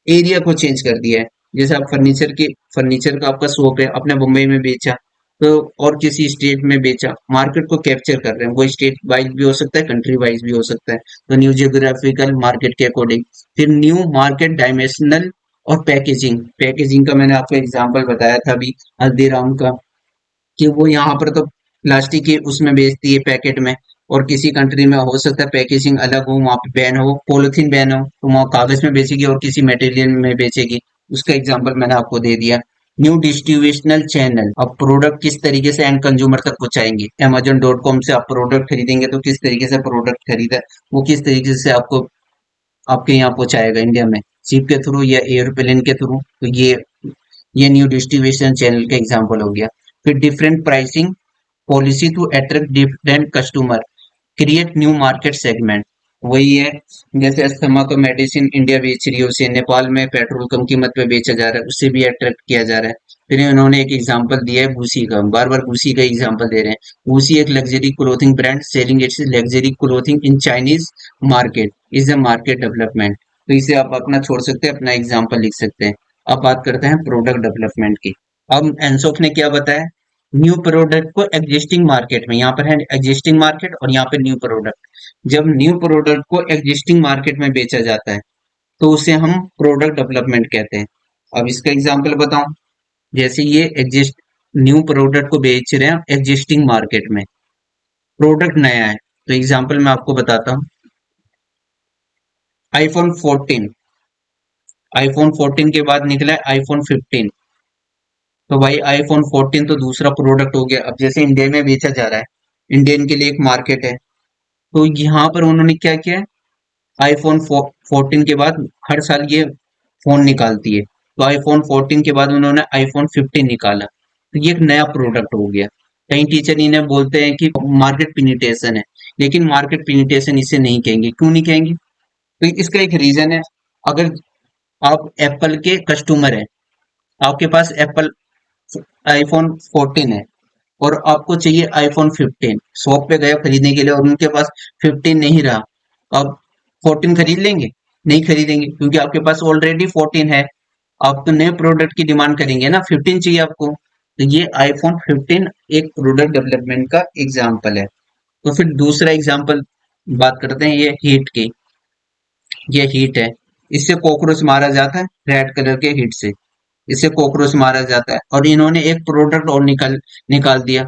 एरिया को चेंज कर दिया है। जैसे आप फर्नीचर का आपका शॉप है, आपने मुंबई में बेचा तो और किसी स्टेट में बेचा, मार्केट को कैप्चर कर रहे हैं। वो स्टेट वाइज भी हो सकता है, कंट्री वाइज भी हो सकता है। तो न्यू जियोग्राफिकल मार्केट के अकॉर्डिंग। फिर न्यू मार्केट डायमेंशनल और पैकेजिंग का मैंने आपको एग्जांपल बताया था अभी हल्दीराम का, कि वो यहाँ पर तो प्लास्टिक के उसमें बेचती है पैकेट में, और किसी कंट्री में हो सकता है पैकेजिंग अलग हो, वहाँ पे बैन हो, पॉलिथीन बैन हो, तो वहाँ कागज में बेचेगी और किसी मटेरियल में बेचेगी। उसका एग्जांपल मैंने आपको दे दिया। न्यू डिस्ट्रीब्यूशनल चैनल, अब प्रोडक्ट किस तरीके से एंड कंज्यूमर तक पहुंचाएंगे। Amazon.com से आप प्रोडक्ट खरीदेंगे तो किस तरीके से प्रोडक्ट खरीदा, वो किस तरीके से आपको आपके यहाँ पहुंचाएगा इंडिया में, शिप के थ्रू या एयरप्लेन के थ्रू। तो ये न्यू डिस्ट्रीब्यूशन चैनल का एग्जांपल हो गया। फिर different pricing policy to attract different customer, create new market segment. वही है, जैसे अस्थमा का मेडिसिन इंडिया बेच रही है, उसे नेपाल में पेट्रोल कम कीमत पे बेचा जा रहा है, उससे भी अट्रैक्ट किया जा रहा है। फिर इन्होंने एक एग्जांपल दिया है गुसी का, बार बार गुसी का एग्जांपल दे रहे हैं। गुसी एक luxury clothing brand selling it's luxury clothing in Chinese market is a market development. तो इसे आप अपना छोड़ सकते हैं, अपना एग्जाम्पल लिख सकते हैं। अब बात करते हैं प्रोडक्ट डेवलपमेंट की। अब एनसॉफ ने क्या बताया, न्यू प्रोडक्ट को एग्जिस्टिंग मार्केट में, यहाँ पर है एग्जिस्टिंग मार्केट और यहाँ पे न्यू प्रोडक्ट। जब न्यू प्रोडक्ट को एग्जिस्टिंग मार्केट में बेचा जाता है तो उसे हम प्रोडक्ट डेवलपमेंट कहते हैं। अब इसका एग्जांपल बताऊं, जैसे ये एग्जिस्ट न्यू प्रोडक्ट को बेच रहे हैं एग्जिस्टिंग मार्केट में, प्रोडक्ट नया है, तो एग्जांपल मैं आपको बताता हूँ। आईफोन 14 के बाद निकला है आईफोन 15। तो भाई आईफोन 14 तो दूसरा प्रोडक्ट हो गया। अब जैसे इंडिया में बेचा जा रहा है, इंडियन के लिए एक मार्केट है, तो यहाँ पर उन्होंने क्या किया है, आईफोन 14 के बाद हर साल ये फोन निकालती है, तो आईफोन 14 के बाद उन्होंने आईफोन 15 निकाला, तो ये एक नया प्रोडक्ट हो गया। कई टीचर इन्हें बोलते हैं कि मार्केट पिनिटेशन है, लेकिन मार्केट पिनिटेशन इसे नहीं कहेंगे। क्यों नहीं कहेंगे, तो इसका एक रीजन है। अगर आप एप्पल के कस्टमर हैं, आपके पास एप्पल आईफोन 14 है और आपको चाहिए आईफोन 15, शॉप पे गए खरीदने के लिए और उनके पास 15 नहीं रहा, आप 14 खरीद लेंगे? नहीं खरीदेंगे, क्योंकि आपके पास ऑलरेडी 14 है। आप तो नए प्रोडक्ट की डिमांड करेंगे ना, 15 चाहिए आपको। तो ये आईफोन 15 एक प्रोडक्ट डेवलपमेंट का एग्जाम्पल है। तो फिर दूसरा एग्जाम्पल बात करते हैं ये हीट की। ये हीट है, इससे कॉकरोच मारा जाता है, रेड कलर के हीट से इससे कॉकरोच मारा जाता है। और इन्होंने एक प्रोडक्ट और निकाल दिया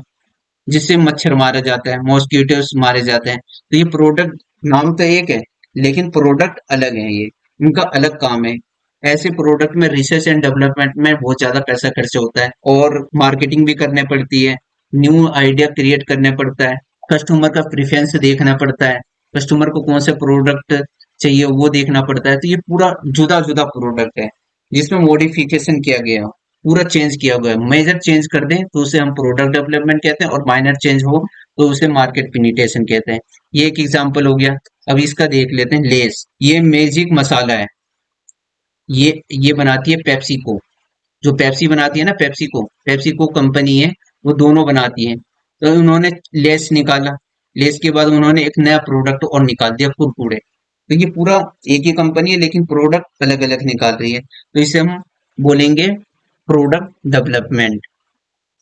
जिससे मच्छर मारा जाता है, मॉस्किटोस मारे जाते हैं। तो ये प्रोडक्ट नाम तो एक है लेकिन प्रोडक्ट अलग है, ये इनका अलग काम है। ऐसे प्रोडक्ट में रिसर्च एंड डेवलपमेंट में बहुत ज्यादा पैसा खर्च होता है और मार्केटिंग भी करने पड़ती है, न्यू आइडिया क्रिएट करने पड़ता है, कस्टमर का प्रेफरेंस देखना पड़ता है, कस्टमर को कौन सा प्रोडक्ट चाहिए वो देखना पड़ता है। तो ये पूरा जुदा जुदा प्रोडक्ट है जिसमें मॉडिफिकेशन किया गया, पूरा चेंज किया हुआ है। मेजर चेंज कर दें तो उसे हम प्रोडक्ट डेवलपमेंट कहते हैं और माइनर चेंज हो तो उसे मार्केट पिनिटेशन कहते हैं। ये एक एग्जांपल हो गया। अब इसका देख लेते हैं लेस। ये मैजिक मसाला है, ये बनाती है पेप्सी को, जो पेप्सी बनाती है ना, पेप्सी को कंपनी है, वो दोनों बनाती है। तो उन्होंने लेस निकाला, लेस के बाद उन्होंने एक नया प्रोडक्ट और निकाल दिया, कुरकुरे। तो ये पूरा एक ही कंपनी है लेकिन प्रोडक्ट अलग अलग निकाल रही है, तो इसे हम बोलेंगे प्रोडक्ट डेवलपमेंट।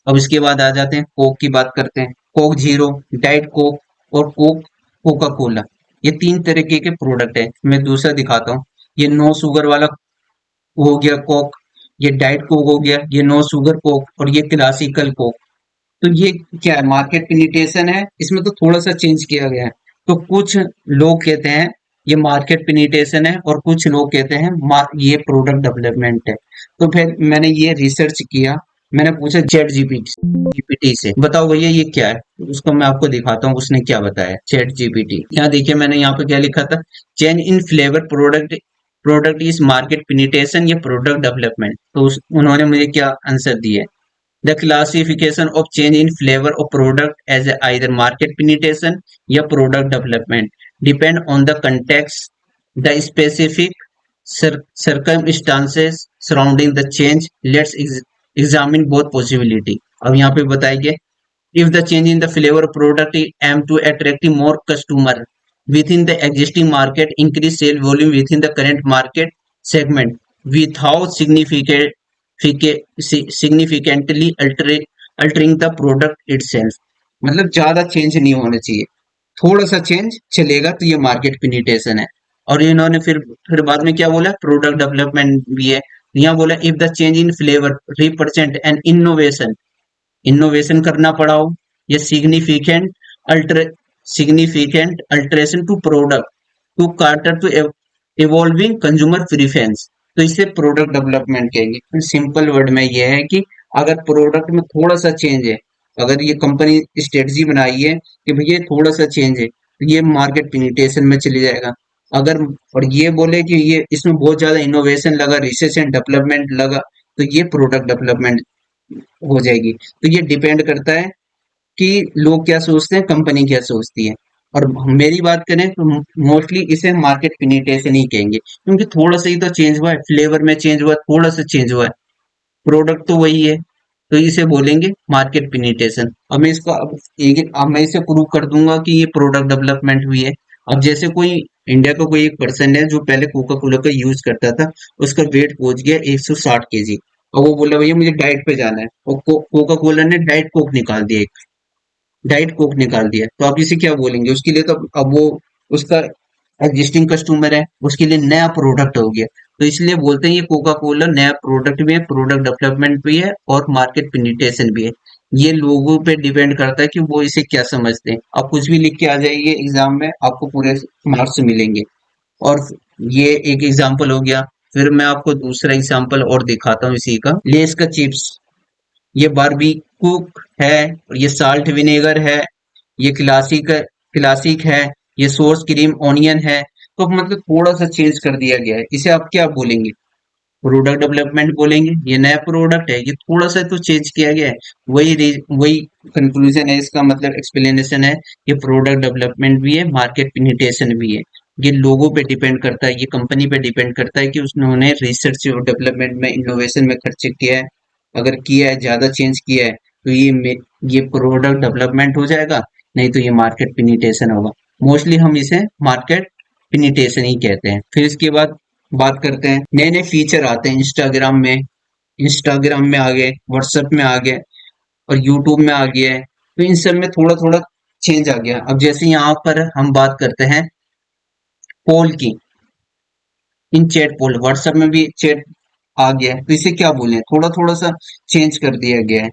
अब इसके बाद आ जाते हैं कोक की बात करते हैं। कोक जीरो, डाइट कोक और कोका कोला, ये 3 तरीके के प्रोडक्ट है। मैं दूसरा दिखाता हूँ। ये नो शुगर वाला हो गया कोक, ये डाइट कोक हो गया, ये नो शुगर कोक और ये क्लासिकल कोक। तो ये क्या है, मार्केट पेनिट्रेशन है, इसमें तो थोड़ा सा चेंज किया गया है। तो कुछ लोग कहते हैं ये मार्केट पेनिट्रेशन है और कुछ लोग कहते हैं ये प्रोडक्ट डेवलपमेंट है। तो फिर मैंने ये रिसर्च किया, मैंने पूछा चैट जीपीटी से, बताओ भैया ये क्या है। उसको मैं आपको दिखाता हूँ उसने क्या बताया। चैट जीपीटी, यहाँ देखिए मैंने यहाँ पे क्या लिखा था, change in flavour product is market penetration या प्रोडक्ट डेवलपमेंट। तो उन्होंने मुझे क्या आंसर दिया, the classification of change in flavour of product as either market penetration या product development depend on the context the specific circumstances surrounding the change. Let's examine both possibility. अब यहाँ पे बताइए, if the change in the flavor of product is aim to attract more customer within the existing market, increase sale volume within the current market segment without significantly altering the product itself. मतलब ज्यादा change नहीं होना चाहिए, थोड़ा सा change चलेगा तो ये मार्केट पेनिट्रेशन है। और इन्होंने फिर बाद में क्या बोला, प्रोडक्ट डेवलपमेंट भी है। यहाँ बोला if the change in flavour represent an innovation करना पड़ा हो या significant alteration to product to cater to evolving consumer preference, तो इसे प्रोडक्ट डेवलपमेंट कहेंगे। सिंपल वर्ड में यह है कि अगर प्रोडक्ट में थोड़ा सा चेंज है, अगर ये कंपनी स्ट्रेटजी बनाई है कि भैया थोड़ा सा चेंज है तो ये मार्केट पेनिट्रेशन में चली जाएगा। अगर और ये बोले कि ये इसमें बहुत ज्यादा इनोवेशन लगा, रिसर्च एंड डेवलपमेंट लगा, तो ये प्रोडक्ट डेवलपमेंट हो जाएगी। तो ये डिपेंड करता है कि लोग क्या सोचते हैं, कंपनी क्या सोचती है। और मेरी बात करें तो मोस्टली इसे मार्केट पेनिट्रेशन ही कहेंगे, क्योंकि थोड़ा सा ही तो चेंज हुआ है, फ्लेवर में चेंज हुआ है, थोड़ा सा चेंज हुआ है, प्रोडक्ट तो वही है, तो इसे बोलेंगे मार्केट पेनिट्रेशन। अब मैं इसको अब मैं इसे प्रूव कर दूंगा कि ये प्रोडक्ट डेवलपमेंट हुई है। अब जैसे कोई इंडिया का कोई एक पर्सन है जो पहले कोका कोला का यूज करता था, उसका वेट पहुंच गया 160 केजी, और वो बोला भैया मुझे डाइट पे जाना है, और कोका कोला ने डाइट कोक निकाल दिया, एक डाइट कोक निकाल दिया, तो आप इसे क्या बोलेंगे, उसके लिए तो अब वो उसका एग्जिस्टिंग कस्टमर है, उसके लिए नया प्रोडक्ट हो गया। तो इसलिए बोलते हैं ये कोका कोला नया प्रोडक्ट भी है, प्रोडक्ट डेवलपमेंट भी है और मार्केट पेनिट्रेशन भी है। ये लोगों पे डिपेंड करता है कि वो इसे क्या समझते हैं। आप कुछ भी लिख के आ जाइए एग्जाम में, आपको पूरे मार्क्स मिलेंगे। और ये एक एग्जाम्पल हो गया। फिर मैं आपको दूसरा एग्जाम्पल और दिखाता हूँ इसी का, लेस का चिप्स, ये बारबेक्यू है, और ये साल्ट विनेगर है, ये क्लासिक है, ये सोर्स क्रीम ऑनियन है। तो मतलब थोड़ा सा चेंज कर दिया गया है, इसे आप क्या बोलेंगे, प्रोडक्ट डेवलपमेंट बोलेंगे। ये नया प्रोडक्ट है, ये थोड़ा सा तो चेंज किया गया है, वही कंक्लूजन है इसका, मतलब एक्सप्लेनेशन है। ये प्रोडक्ट डेवलपमेंट भी है, मार्केट पेनिट्रेशन भी है। ये लोगों पे डिपेंड करता है, ये कंपनी पे डिपेंड करता है कि उन्होंने रिसर्च और डेवलपमेंट में, इनोवेशन में खर्च किया है। अगर किया है, ज्यादा चेंज किया है, तो ये प्रोडक्ट डेवलपमेंट हो जाएगा, नहीं तो ये मार्केट पेनिट्रेशन होगा। मोस्टली हम इसे मार्केट पेनिट्रेशन ही कहते हैं। फिर इसके बाद बात करते हैं, नए नए फीचर आते हैं इंस्टाग्राम में आ गए, व्हाट्सएप में आ गए, और यूट्यूब में आ गया है। तो इन सब में थोड़ा थोड़ा चेंज आ गया। अब जैसे यहाँ पर हम बात करते हैं पोल की, इन चैट पोल, व्हाट्सएप में भी चैट आ गया है, तो इसे क्या बोले, थोड़ा थोड़ा सा चेंज कर दिया गया है।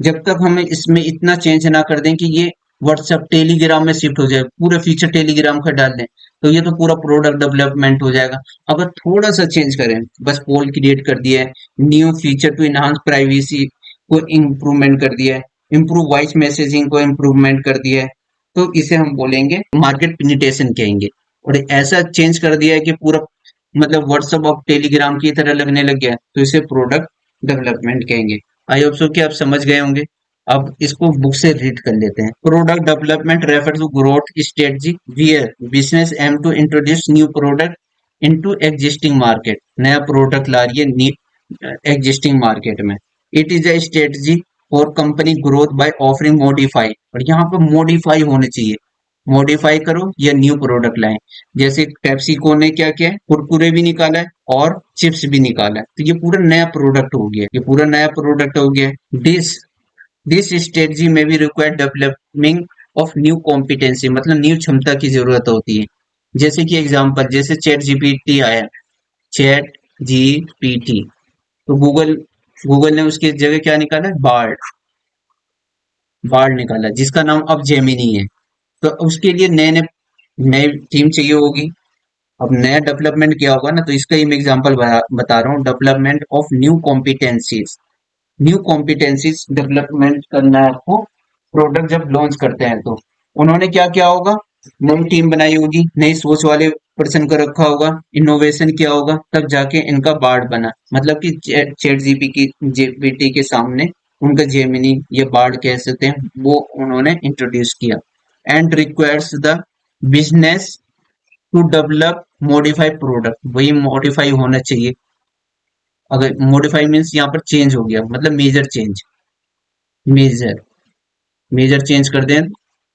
जब तक हमें इसमें इतना चेंज ना कर दें कि ये व्हाट्सएप टेलीग्राम में शिफ्ट हो जाए, पूरे फीचर टेलीग्राम का डाल दें, तो ये तो पूरा प्रोडक्ट डेवलपमेंट हो जाएगा। अगर थोड़ा सा चेंज करें, बस पोल क्रिएट कर दिया है, new feature to enhance privacy को इम्प्रूवमेंट कर दिया है, इम्प्रूव वॉइस मैसेजिंग को इम्प्रूवमेंट कर दिया है, तो इसे हम बोलेंगे मार्केट पेनिट्रेशन कहेंगे। और ऐसा चेंज कर दिया है कि पूरा मतलब व्हाट्सएप और टेलीग्राम की तरह लगने लग गया, तो इसे प्रोडक्ट डेवलपमेंट कहेंगे। आई होप सो कि आप समझ गए होंगे। अब इसको बुक से रीड कर लेते हैं। Product development refer to growth strategy where business aim to introduce new product into existing market, नया प्रोडक्ट ला रही है एग्जिस्टिंग मार्केट में। It is a strategy for company growth by offering modify, और यहाँ पर मॉडिफाई होने चाहिए, मॉडिफाई करो या न्यू प्रोडक्ट लाएं। जैसे पेप्सिको ने क्या किया है, कुरकुरे भी निकाला है और चिप्स भी निकाला है, तो ये पूरा नया प्रोडक्ट हो गया, ये पूरा नया प्रोडक्ट हो गया। दिस स्ट्रेटजी में भी required developing of new competency, मतलब न्यू क्षमता की जरूरत होती है। जैसे कि एग्जांपल, जैसे चैट जीपीटी आया, चैट जीपीटी, तो गूगल ने उसकी जगह क्या निकाला, बार्ड निकाला, जिसका नाम अब जेमिनी है। तो उसके लिए नए नए नई टीम चाहिए होगी। अब नया डेवलपमेंट क्या होगा ना, तो इसका ही मैं एग्जांपल बता रहा हूँ, development of new competencies. New competencies development करना है आपको, प्रोडक्ट जब लॉन्च करते हैं तो उन्होंने क्या किया होगा, नई टीम बनाई होगी, नई सोच वाले पर्सन को रखा होगा, इनोवेशन किया होगा, तब जाके इनका बार्ड बना। मतलब कि चैट जीपीटी के सामने उनका जेमिनी, ये बार्ड कह सकते हैं, वो उन्होंने इंट्रोड्यूस किया। And requires the business to develop modify product, वही मॉडिफाई होना चाहिए। अगर मॉडिफाई मीन्स यहाँ पर चेंज हो गया, मतलब major change, major major change कर दें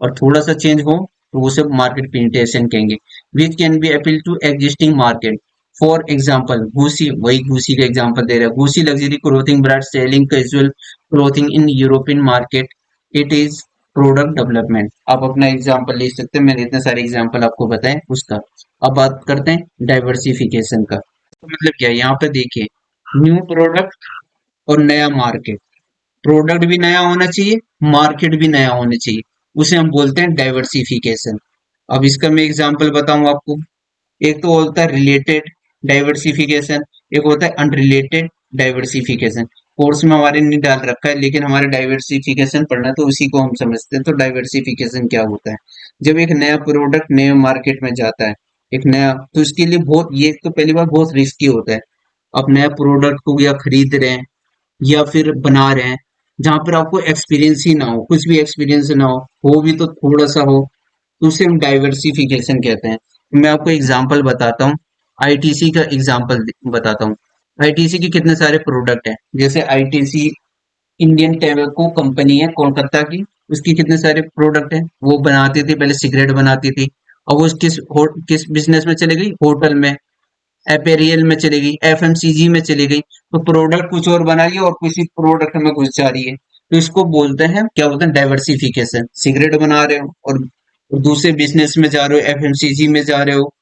और थोड़ा सा चेंज हो तो उसे मार्केट पेनिट्रेशन कहेंगे। Which can be appeal to existing market. For example Gucci, वही घूसी का एग्जाम्पल दे रहा है। Gucci luxury clothing brand selling casual clothing in European market, it is product development. आप अपना एग्जाम्पल ले सकते हैं, मैंने इतने सारे एग्जाम्पल आपको बताए उसका। अब बात करते हैं डाइवर्सिफिकेशन का, तो मतलब क्या है, यहाँ पे देखिए, न्यू प्रोडक्ट और नया मार्केट। प्रोडक्ट भी नया होना चाहिए, मार्केट भी नया होना चाहिए, उसे हम बोलते हैं डाइवर्सिफिकेशन। अब इसका मैं एग्जांपल बताऊं आपको। एक तो होता है रिलेटेड डाइवर्सिफिकेशन, एक होता है अनरिलेटेड डाइवर्सिफिकेशन। कोर्स में हमारे नहीं डाल रखा है, लेकिन हमारे डाइवर्सिफिकेशन पढ़ना है तो उसी को हम समझते हैं। तो डाइवर्सिफिकेशन क्या होता है, जब एक नया प्रोडक्ट नए मार्केट में जाता है, एक नया, तो इसके लिए बहुत, ये तो पहली बार बहुत रिस्की होता है। आप नया प्रोडक्ट को या खरीद रहे हैं या फिर बना रहे हैं, जहाँ पर आपको एक्सपीरियंस ही ना हो, कुछ भी एक्सपीरियंस ना हो भी तो थोड़ा सा हो, तो उसे हम डाइवर्सिफिकेशन कहते हैं। मैं आपको एग्जांपल बताता हूँ, आईटीसी का एग्जांपल बताता हूँ। आईटीसी के कितने सारे प्रोडक्ट हैं, जैसे आईटीसी इंडियन टैबेको कंपनी है कोलकाता की, उसकी कितने सारे प्रोडक्ट हैं। वो बनाती थी पहले, सिगरेट बनाती थी, और वो किस बिजनेस में चले गई, होटल में, एपेरियल में चली गई, एफएमसीजी में चली गई। तो प्रोडक्ट कुछ और बना रही है और किसी प्रोडक्ट में घुस जा रही है, तो इसको बोलते हैं, क्या बोलते हैं, डाइवर्सिफिकेशन। सिगरेट बना रहे हो और दूसरे बिजनेस में जा रहे हो, एफएमसीजी में जा रहे हो,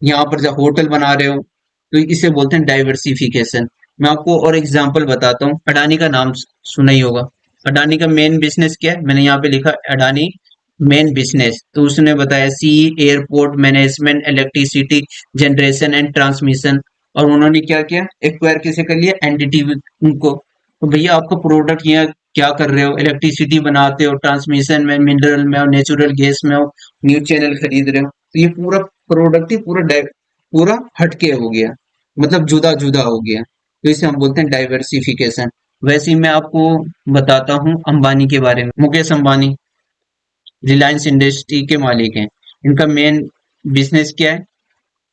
यहाँ पर होटल बना रहे हो, तो इसे बोलते हैं डाइवर्सिफिकेशन। मैं आपको और एग्जांपल बताता हूँ। अडानी का नाम सुना ही होगा। अडानी का मेन बिजनेस क्या है, मैंने यहाँ पे लिखा अडानी मेन बिजनेस, तो उसने बताया C, airport management, electricity generation and transmission. और उन्होंने क्या किया, एक्वायर किसे कर लिया, एनडीटीवी को। तो भैया आपका प्रोडक्ट यहाँ क्या कर रहे हो, इलेक्ट्रिसिटी बनाते हो, ट्रांसमिशन में, मिनरल में हो, नेचुरल गैस में हो, न्यूज चैनल खरीद रहे हो, तो ये पूरा प्रोडक्ट ही पूरा हटके हो गया, मतलब जुदा जुदा हो गया, तो इसे हम बोलते हैं डाइवर्सिफिकेशन। वैसे ही मैं आपको बताता हूँ अंबानी के बारे में। मुकेश अंबानी रिलायंस इंडस्ट्री के मालिक हैं। इनका मेन बिजनेस क्या है,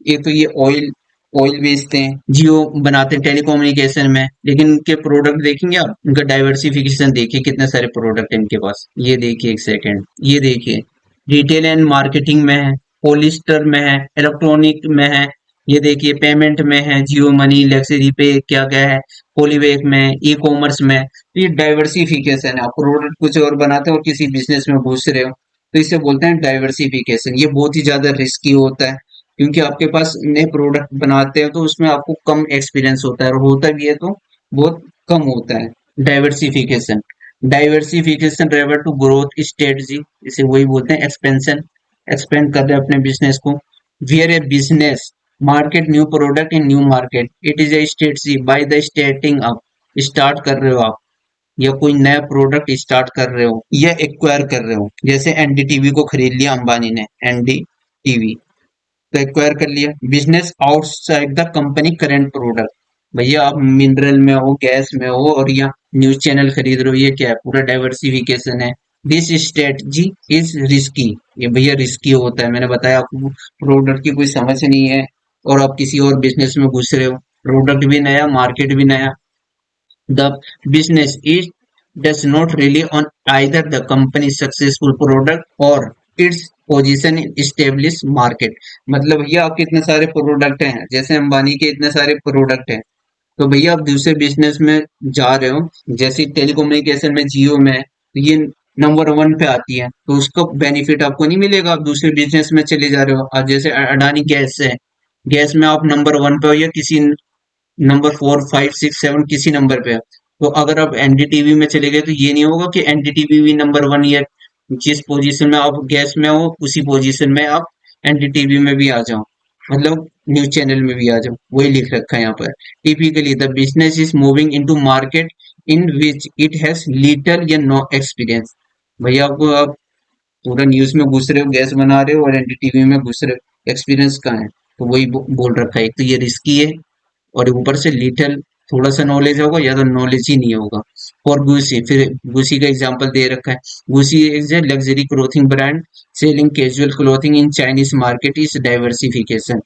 एक तो ये ऑयल ऑयल बेचते हैं, जियो बनाते हैं टेलीकम्युनिकेशन में, लेकिन इनके प्रोडक्ट देखेंगे आप, इनका डाइवर्सिफिकेशन देखिए, कितने सारे प्रोडक्ट है इनके पास। ये देखिए, एक सेकेंड, ये देखिए, रिटेल एंड मार्केटिंग में है, पॉलिस्टर में है, इलेक्ट्रॉनिक में है, ये देखिए पेमेंट में है, जियो मनी, लग्जरी पे, क्या क्या है, पॉलीबैग में, ई कॉमर्स में। तो ये डाइवर्सिफिकेशन है, आप प्रोडक्ट कुछ और बनाते हो और किसी बिजनेस में घुस रहे हो, तो इसे बोलते हैं डाइवर्सिफिकेशन। ये बहुत ही ज्यादा रिस्की होता है, क्योंकि आपके पास नए प्रोडक्ट बनाते हैं तो उसमें आपको कम एक्सपीरियंस होता है, और होता भी है तो बहुत कम होता है। Diversification, diversification refer to growth strategy, इसे वही बोलते हैं एक्सपेंशन, एक्सपेंड कर रहे हैं अपने बिजनेस को। Wear A business market new product in new market, it is a strategy by the starting up, start कर रहे हो आप, या कोई नया प्रोडक्ट स्टार्ट कर रहे हो या एक्वायर कर रहे हो। जैसे एनडीटीवी को खरीद लिया अंबानी ने, एनडीटीवी तो एक्वायर कर लिया। Business outside the company current product, भैया आप मिनरल में हो, गैस में हो, और या न्यूज चैनल खरीद रहे हो, ये क्या है, पूरा डाइवर्सिफिकेशन है। दिस स्ट्रेटजी इज रिस्की, ये भैया रिस्की होता है। मैंने बताया आपको, प्रोडक्ट की कोई समझ नहीं है और आप किसी और बिजनेस में घुस रहे हो, प्रोडक्ट भी नया, मार्केट भी नया। The business is does not rely on either the company's successful product or its position in established market। मतलब भैया आपके इतने सारे प्रोडक्ट हैं, जैसे अंबानी के इतने सारे प्रोडक्ट हैं, तो भैया आप दूसरे बिजनेस में जा रहे हो, जैसे टेलीकम्युनिकेशन में, जियो में, तो ये नंबर वन पे आती है, तो उसका बेनिफिट आपको नहीं मिलेगा, आप दूसरे बिजनेस में चले जा रहे हो। और जैसे अडानी गैस है, गैस में आप नंबर वन पे हो या किसी नंबर 4 5 6 7 किसी नंबर पे है, तो अगर आप एनडीटीवी में चले गए तो ये नहीं होगा कि एनडीटीवी भी नंबर वन, या जिस पोजीशन में आप गैस में हो उसी पोजीशन में आप एनडीटीवी में भी आ जाऊं, मतलब न्यूज चैनल में भी आ जाऊं, वही लिख रखा है यहाँ पर। Typically the business is moving into market in which it has little या नो एक्सपीरियंस। भैया आपको आप पूरा न्यूज में घुस रहे हो, गैस बना रहे हो और एनडीटीवी में घुस रहे हो, एक्सपीरियंस कहाँ है? तो वही बोल रखा है, तो ये रिस्की है और ऊपर से लिटिल थोड़ा सा नॉलेज होगा या तो नॉलेज ही नहीं होगा। और गुसी, फिर गुसी का एग्जांपल दे रखा है। Gucci is a luxury clothing brand selling casual clothing in Chinese market is diversification.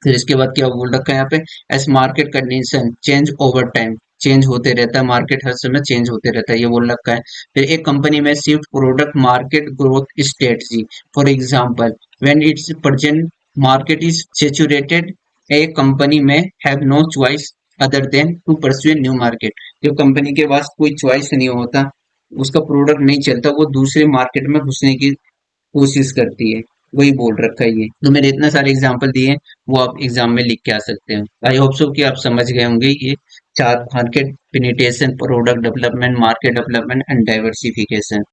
फिर इसके बाद क्या बोल रखा है यहाँ पे, as market condition change over time, change होते रहता है, मार्केट हर समय चेंज होते रहता है, ये बोल रखा है। फिर एक company may shift product market growth strategy, for example when it's present market is saturated a company may have no choice other than to pursue new market. जो कंपनी के पास कोई चॉइस नहीं होता, उसका प्रोडक्ट नहीं चलता, वो दूसरे मार्केट में घुसने की कोशिश करती है, वही बोल रखा है ये। तो मैंने इतने सारे एग्जांपल दिए, वो आप एग्जाम में लिख के आ सकते हैं। आई होप सो कि आप समझ गए होंगे ये चार: market penetration, product development, market development and diversification.